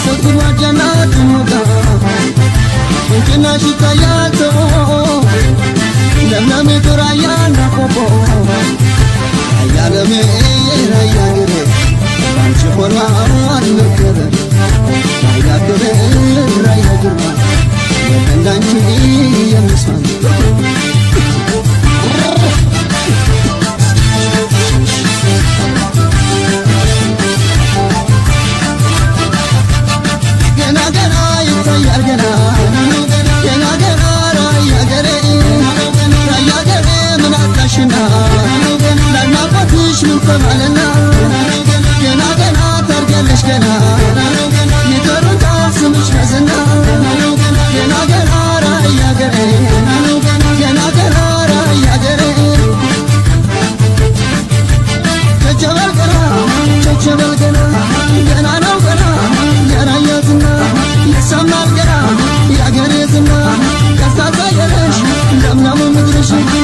ያሰብኩት ዋጃናት ሞጋ እንጭናሽ ይታያቶ ለምለም ራያና ቆቦ አያለሜ ራያገሬ አንቺ ሆኗል ነገር ራያገሬ ራያገሬ እንዳንቺ የምስማን Some